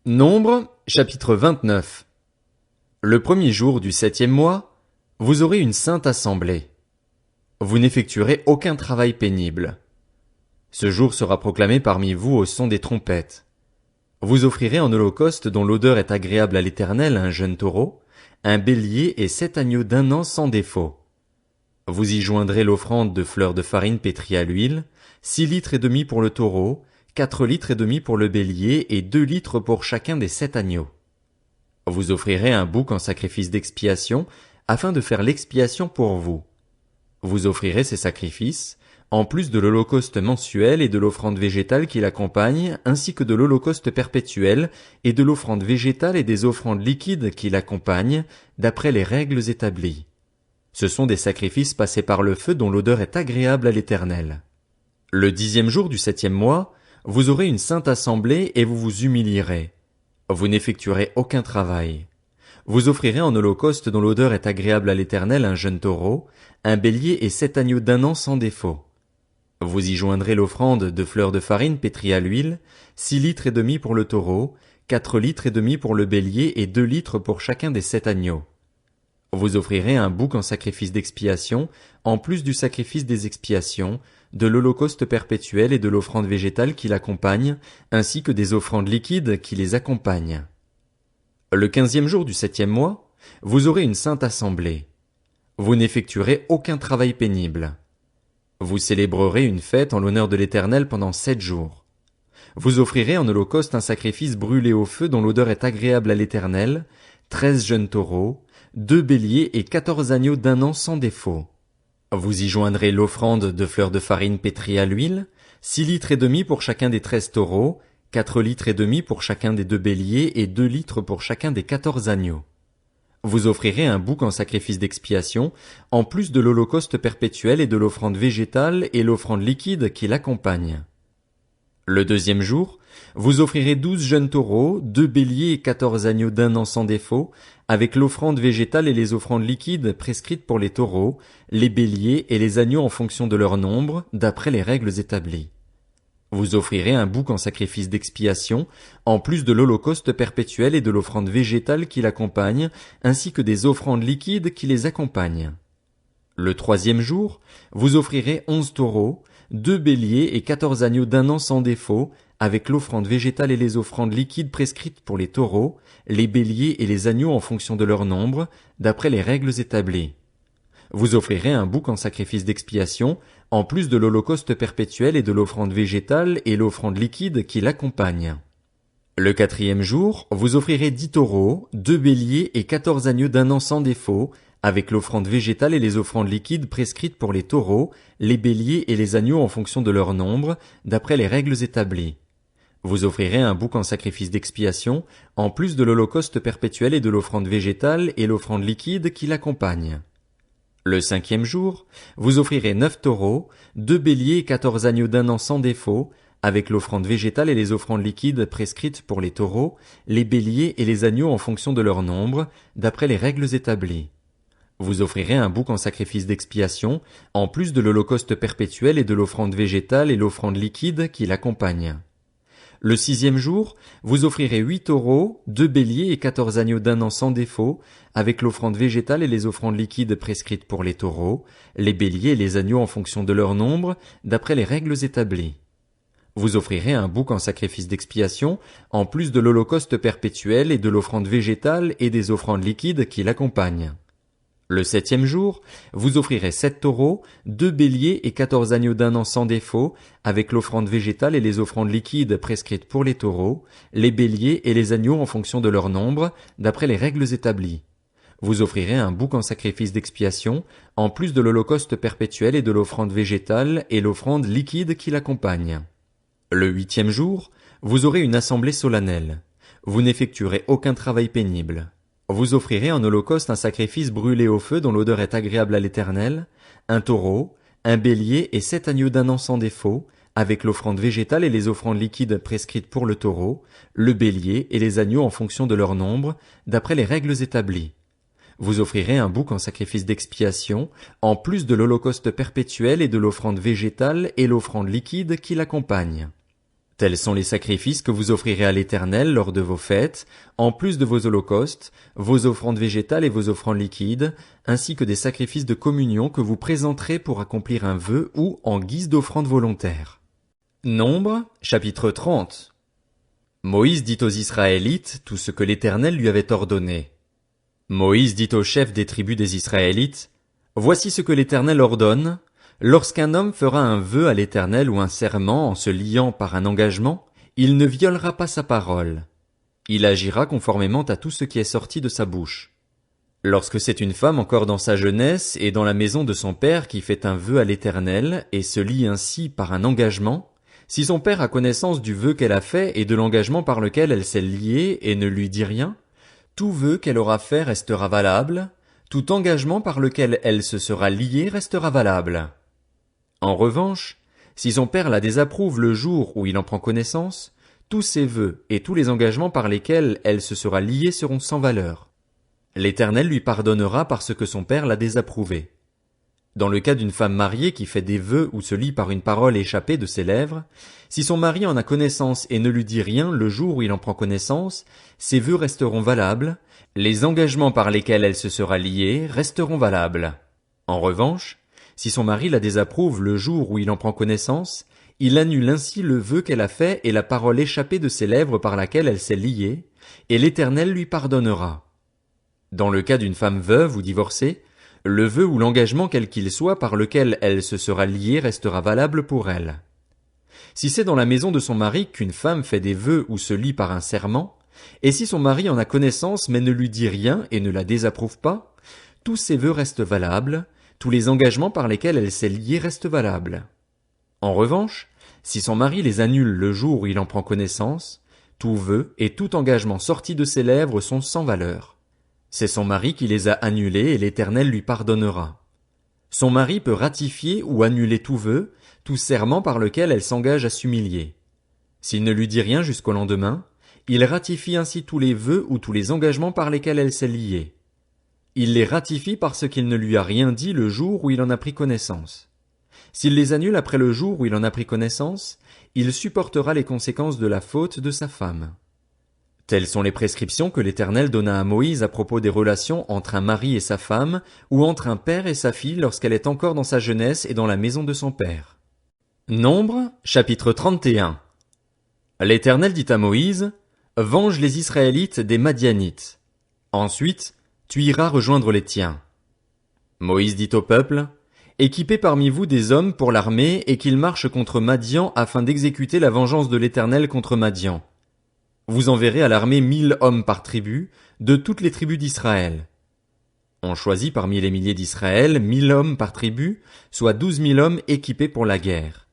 Nombre, chapitre 29. Le premier jour du 7e mois, vous aurez une sainte assemblée. Vous n'effectuerez aucun travail pénible. Ce jour sera proclamé parmi vous au son des trompettes. Vous offrirez en holocauste dont l'odeur est agréable à l'Éternel un jeune taureau, un bélier et 7 agneaux d'1 an sans défaut. Vous y joindrez l'offrande de fleurs de farine pétrie à l'huile, 6 litres et demi pour le taureau, 4 litres et demi pour le bélier et 2 litres pour chacun des 7 agneaux. Vous offrirez un bouc en sacrifice d'expiation, afin de faire l'expiation pour vous. Vous offrirez ces sacrifices, en plus de l'holocauste mensuel et de l'offrande végétale qui l'accompagne, ainsi que de l'holocauste perpétuel et de l'offrande végétale et des offrandes liquides qui l'accompagnent, d'après les règles établies. Ce sont des sacrifices passés par le feu dont l'odeur est agréable à l'Éternel. Le 10e jour du 7e mois, vous aurez une sainte assemblée et vous vous humilierez. Vous n'effectuerez aucun travail. Vous offrirez en holocauste dont l'odeur est agréable à l'Éternel un jeune taureau, un bélier et 7 agneaux d'1 an sans défaut. Vous y joindrez l'offrande de fleurs de farine pétrie à l'huile, 6 litres et demi pour le taureau, 4 litres et demi pour le bélier et 2 litres pour chacun des 7 agneaux. Vous offrirez un bouc en sacrifice d'expiation, en plus du sacrifice des expiations, de l'holocauste perpétuel et de l'offrande végétale qui l'accompagne, ainsi que des offrandes liquides qui les accompagnent. Le 15e jour du 7e mois, vous aurez une sainte assemblée. Vous n'effectuerez aucun travail pénible. Vous célébrerez une fête en l'honneur de l'Éternel pendant 7 jours. Vous offrirez en holocauste un sacrifice brûlé au feu dont l'odeur est agréable à l'Éternel, 13 jeunes taureaux, 2 béliers et 14 agneaux d'1 an sans défaut. Vous y joindrez l'offrande de fleurs de farine pétrie à l'huile, 6 litres et demi pour chacun des 13 taureaux, 4 litres et demi pour chacun des 2 béliers et 2 litres pour chacun des 14 agneaux. Vous offrirez un bouc en sacrifice d'expiation, en plus de l'holocauste perpétuel et de l'offrande végétale et l'offrande liquide qui l'accompagne. Le 2e jour, vous offrirez 12 jeunes taureaux, 2 béliers et 14 agneaux d'1 an sans défaut, avec l'offrande végétale et les offrandes liquides prescrites pour les taureaux, les béliers et les agneaux en fonction de leur nombre, d'après les règles établies. Vous offrirez un bouc en sacrifice d'expiation, en plus de l'holocauste perpétuel et de l'offrande végétale qui l'accompagne, ainsi que des offrandes liquides qui les accompagnent. Le 3e jour, vous offrirez 11 taureaux, 2 béliers et 14 agneaux d'1 an sans défaut, avec l'offrande végétale et les offrandes liquides prescrites pour les taureaux, les béliers et les agneaux en fonction de leur nombre, d'après les règles établies. Vous offrirez un bouc en sacrifice d'expiation, en plus de l'holocauste perpétuel et de l'offrande végétale et l'offrande liquide qui l'accompagne. Le 4e jour, vous offrirez 10 taureaux, 2 béliers et 14 agneaux d'1 an sans défaut, avec l'offrande végétale et les offrandes liquides prescrites pour les taureaux, les béliers et les agneaux en fonction de leur nombre, d'après les règles établies. Vous offrirez un bouc en sacrifice d'expiation, en plus de l'holocauste perpétuel et de l'offrande végétale et l'offrande liquide qui l'accompagne. Le 5e jour, vous offrirez 9 taureaux, 2 béliers et 14 agneaux d'1 an sans défaut, avec l'offrande végétale et les offrandes liquides prescrites pour les taureaux, les béliers et les agneaux en fonction de leur nombre, d'après les règles établies. Vous offrirez un bouc en sacrifice d'expiation, en plus de l'holocauste perpétuel et de l'offrande végétale et l'offrande liquide qui l'accompagne. Le 6e jour, vous offrirez 8 taureaux, 2 béliers et 14 agneaux d'1 an sans défaut, avec l'offrande végétale et les offrandes liquides prescrites pour les taureaux, les béliers et les agneaux en fonction de leur nombre, d'après les règles établies. Vous offrirez un bouc en sacrifice d'expiation, en plus de l'holocauste perpétuel et de l'offrande végétale et des offrandes liquides qui l'accompagnent. Le 7e jour, vous offrirez 7 taureaux, 2 béliers et 14 agneaux d'1 an sans défaut, avec l'offrande végétale et les offrandes liquides prescrites pour les taureaux, les béliers et les agneaux en fonction de leur nombre, d'après les règles établies. Vous offrirez un bouc en sacrifice d'expiation, en plus de l'holocauste perpétuel et de l'offrande végétale et l'offrande liquide qui l'accompagne. Le 8e jour, vous aurez une assemblée solennelle. Vous n'effectuerez aucun travail pénible. Vous offrirez en holocauste un sacrifice brûlé au feu dont l'odeur est agréable à l'Éternel, un taureau, un bélier et 7 agneaux d'1 an sans défaut, avec l'offrande végétale et les offrandes liquides prescrites pour le taureau, le bélier et les agneaux en fonction de leur nombre, d'après les règles établies. Vous offrirez un bouc en sacrifice d'expiation, en plus de l'holocauste perpétuel et de l'offrande végétale et l'offrande liquide qui l'accompagne. Tels sont les sacrifices que vous offrirez à l'Éternel lors de vos fêtes, en plus de vos holocaustes, vos offrandes végétales et vos offrandes liquides, ainsi que des sacrifices de communion que vous présenterez pour accomplir un vœu ou en guise d'offrande volontaire. Nombre, chapitre 30. Moïse dit aux Israélites tout ce que l'Éternel lui avait ordonné. Moïse dit aux chefs des tribus des Israélites, « Voici ce que l'Éternel ordonne. Lorsqu'un homme fera un vœu à l'Éternel ou un serment en se liant par un engagement, il ne violera pas sa parole. Il agira conformément à tout ce qui est sorti de sa bouche. Lorsque c'est une femme encore dans sa jeunesse et dans la maison de son père qui fait un vœu à l'Éternel et se lie ainsi par un engagement, si son père a connaissance du vœu qu'elle a fait et de l'engagement par lequel elle s'est liée et ne lui dit rien, tout vœu qu'elle aura fait restera valable, tout engagement par lequel elle se sera liée restera valable. En revanche, si son père la désapprouve le jour où il en prend connaissance, tous ses vœux et tous les engagements par lesquels elle se sera liée seront sans valeur. L'Éternel lui pardonnera parce que son père l'a désapprouvé. Dans le cas d'une femme mariée qui fait des vœux ou se lie par une parole échappée de ses lèvres, si son mari en a connaissance et ne lui dit rien le jour où il en prend connaissance, ses vœux resteront valables, les engagements par lesquels elle se sera liée resteront valables. En revanche, si son mari la désapprouve le jour où il en prend connaissance, il annule ainsi le vœu qu'elle a fait et la parole échappée de ses lèvres par laquelle elle s'est liée, et l'Éternel lui pardonnera. Dans le cas d'une femme veuve ou divorcée, le vœu ou l'engagement quel qu'il soit par lequel elle se sera liée restera valable pour elle. Si c'est dans la maison de son mari qu'une femme fait des vœux ou se lie par un serment, et si son mari en a connaissance mais ne lui dit rien et ne la désapprouve pas, tous ses vœux restent valables, tous les engagements par lesquels elle s'est liée restent valables. En revanche, si son mari les annule le jour où il en prend connaissance, tout vœu et tout engagement sorti de ses lèvres sont sans valeur. C'est son mari qui les a annulés et l'Éternel lui pardonnera. Son mari peut ratifier ou annuler tout vœu, tout serment par lequel elle s'engage à s'humilier. S'il ne lui dit rien jusqu'au lendemain, il ratifie ainsi tous les vœux ou tous les engagements par lesquels elle s'est liée. Il les ratifie parce qu'il ne lui a rien dit le jour où il en a pris connaissance. S'il les annule après le jour où il en a pris connaissance, il supportera les conséquences de la faute de sa femme. Telles sont les prescriptions que l'Éternel donna à Moïse à propos des relations entre un mari et sa femme, ou entre un père et sa fille lorsqu'elle est encore dans sa jeunesse et dans la maison de son père. Nombre, chapitre 31. L'Éternel dit à Moïse, « Venge les Israélites des Madianites. Ensuite, tu iras rejoindre les tiens. » Moïse dit au peuple, « Équipez parmi vous des hommes pour l'armée et qu'ils marchent contre Madian afin d'exécuter la vengeance de l'Éternel contre Madian. Vous enverrez à l'armée 1000 hommes par tribu, de toutes les tribus d'Israël. » On choisit parmi les milliers d'Israël 1000 hommes par tribu, soit 12 000 hommes équipés pour la guerre.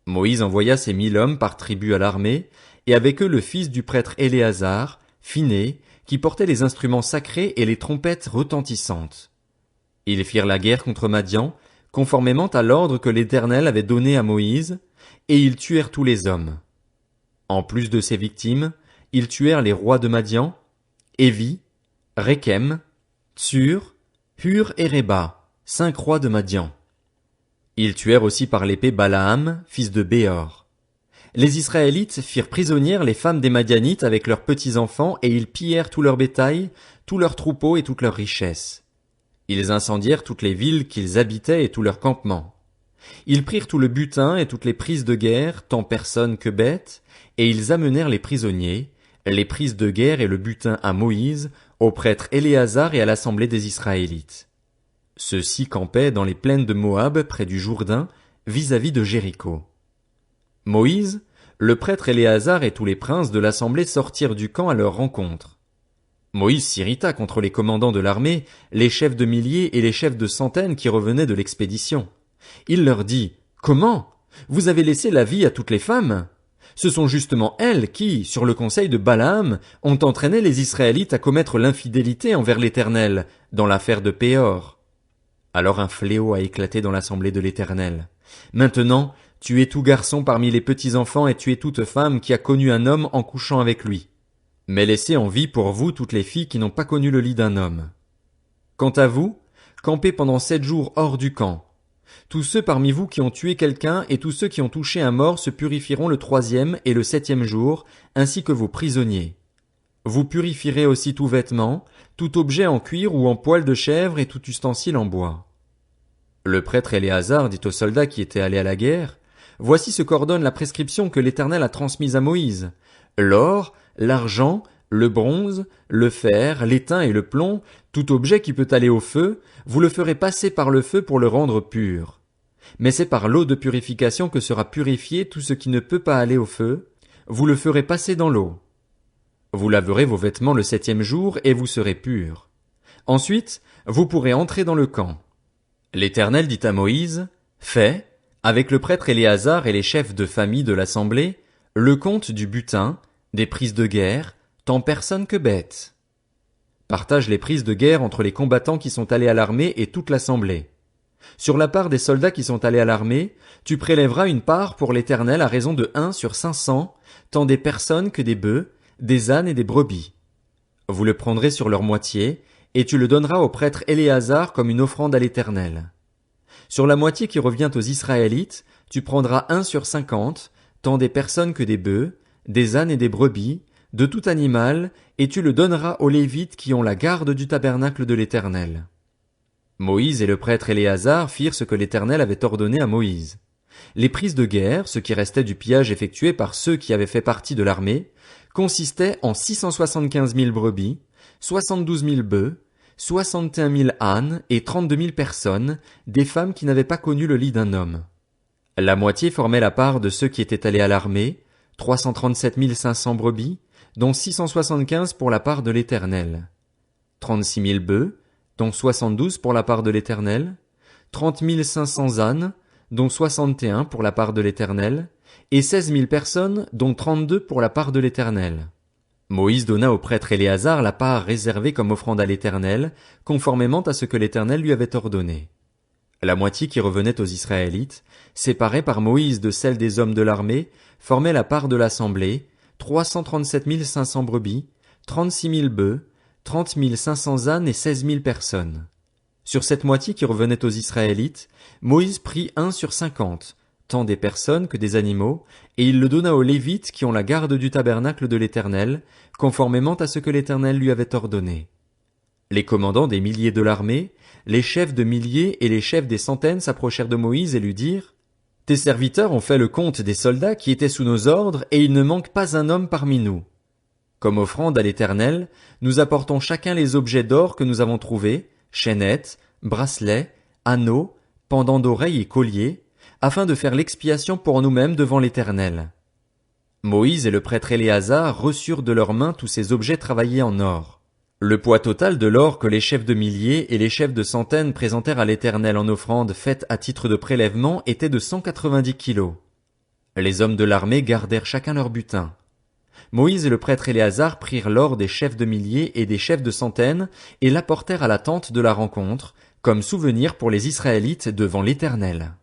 Moïse envoya ces 1000 hommes par tribu à l'armée, et avec eux le fils du prêtre Éléazar, Phiné, qui portait les instruments sacrés et les trompettes retentissantes. Ils firent la guerre contre Madian, conformément à l'ordre que l'Éternel avait donné à Moïse, et ils tuèrent tous les hommes. En plus de ces victimes, ils tuèrent les rois de Madian, Évi, Rékem, Tsur, Hur et Réba, 5 rois de Madian. Ils tuèrent aussi par l'épée Balaam, fils de Béor. Les Israélites firent prisonnières les femmes des Madianites avec leurs petits-enfants et ils pillèrent tout leur bétail, tous leurs troupeaux et toutes leurs richesses. Ils incendièrent toutes les villes qu'ils habitaient et tous leurs campements. Ils prirent tout le butin et toutes les prises de guerre, tant personnes que bêtes, et ils amenèrent les prisonniers, les prises de guerre et le butin à Moïse, au prêtre Éléazar et à l'assemblée des Israélites. Ceux-ci campaient dans les plaines de Moab près du Jourdain, vis-à-vis de Jéricho. Moïse, le prêtre Éléazar et tous les princes de l'assemblée sortirent du camp à leur rencontre. Moïse s'irrita contre les commandants de l'armée, les chefs de milliers et les chefs de centaines qui revenaient de l'expédition. Il leur dit, « Comment? Vous avez laissé la vie à toutes les femmes? Ce sont justement elles qui, sur le conseil de Balaam, ont entraîné les Israélites à commettre l'infidélité envers l'Éternel, dans l'affaire de Péor. » Alors un fléau a éclaté dans l'assemblée de l'Éternel. Maintenant, tuez tout garçon parmi les petits-enfants et tuez toute femme qui a connu un homme en couchant avec lui. Mais laissez en vie pour vous toutes les filles qui n'ont pas connu le lit d'un homme. Quant à vous, campez pendant 7 jours hors du camp. Tous ceux parmi vous qui ont tué quelqu'un et tous ceux qui ont touché un mort se purifieront le 3e et le 7e jour, ainsi que vos prisonniers. Vous purifierez aussi tout vêtement, tout objet en cuir ou en poil de chèvre et tout ustensile en bois. Le prêtre Éléazar dit aux soldats qui étaient allés à la guerre, « Voici ce qu'ordonne la prescription que l'Éternel a transmise à Moïse. L'or, l'argent, le bronze, le fer, l'étain et le plomb, tout objet qui peut aller au feu, vous le ferez passer par le feu pour le rendre pur. Mais c'est par l'eau de purification que sera purifié tout ce qui ne peut pas aller au feu, vous le ferez passer dans l'eau. Vous laverez vos vêtements le 7e jour et vous serez purs. Ensuite, vous pourrez entrer dans le camp. » L'Éternel dit à Moïse, « Fais, avec le prêtre Éléazar et les chefs de famille de l'assemblée, le compte du butin, des prises de guerre, tant personnes que bêtes. Partage les prises de guerre entre les combattants qui sont allés à l'armée et toute l'assemblée. Sur la part des soldats qui sont allés à l'armée, tu prélèveras une part pour l'Éternel à raison de 1 sur 500, tant des personnes que des bœufs, des ânes et des brebis. Vous le prendrez sur leur moitié, et tu le donneras au prêtre Éléazar comme une offrande à l'Éternel. Sur la moitié qui revient aux Israélites, tu prendras 1 sur 50, tant des personnes que des bœufs, des ânes et des brebis, de tout animal, et tu le donneras aux Lévites qui ont la garde du tabernacle de l'Éternel. » Moïse et le prêtre Éléazar firent ce que l'Éternel avait ordonné à Moïse. Les prises de guerre, ce qui restait du pillage effectué par ceux qui avaient fait partie de l'armée, consistaient en 675 000 brebis, 72 000 bœufs, 61 000 ânes et 32 000 personnes, des femmes qui n'avaient pas connu le lit d'un homme. La moitié formait la part de ceux qui étaient allés à l'armée, 337 500 brebis, dont 675 pour la part de l'Éternel. 36 000 bœufs, dont 72 pour la part de l'Éternel. 30 500 ânes, dont 61 pour la part de l'Éternel. Et 16 000 personnes, dont 32 pour la part de l'Éternel. Moïse donna au prêtre Éléazar la part réservée comme offrande à l'Éternel, conformément à ce que l'Éternel lui avait ordonné. La moitié qui revenait aux Israélites, séparée par Moïse de celle des hommes de l'armée, formait la part de l'assemblée, 337 500 brebis, 36 000 bœufs, 30 500 ânes et 16 000 personnes. Sur cette moitié qui revenait aux Israélites, Moïse prit 1 sur 50, tant des personnes que des animaux, et il le donna aux Lévites qui ont la garde du tabernacle de l'Éternel, conformément à ce que l'Éternel lui avait ordonné. Les commandants des milliers de l'armée, les chefs de milliers et les chefs des centaines s'approchèrent de Moïse et lui dirent, « Tes serviteurs ont fait le compte des soldats qui étaient sous nos ordres, et il ne manque pas un homme parmi nous. Comme offrande à l'Éternel, nous apportons chacun les objets d'or que nous avons trouvés, chaînettes, bracelets, anneaux, pendants d'oreilles et colliers, afin de faire l'expiation pour nous-mêmes devant l'Éternel. » Moïse et le prêtre Éléazar reçurent de leurs mains tous ces objets travaillés en or. Le poids total de l'or que les chefs de milliers et les chefs de centaines présentèrent à l'Éternel en offrande faite à titre de prélèvement était de 190 kilos. Les hommes de l'armée gardèrent chacun leur butin. Moïse et le prêtre Éléazar prirent l'or des chefs de milliers et des chefs de centaines et l'apportèrent à la tente de la rencontre, comme souvenir pour les Israélites devant l'Éternel.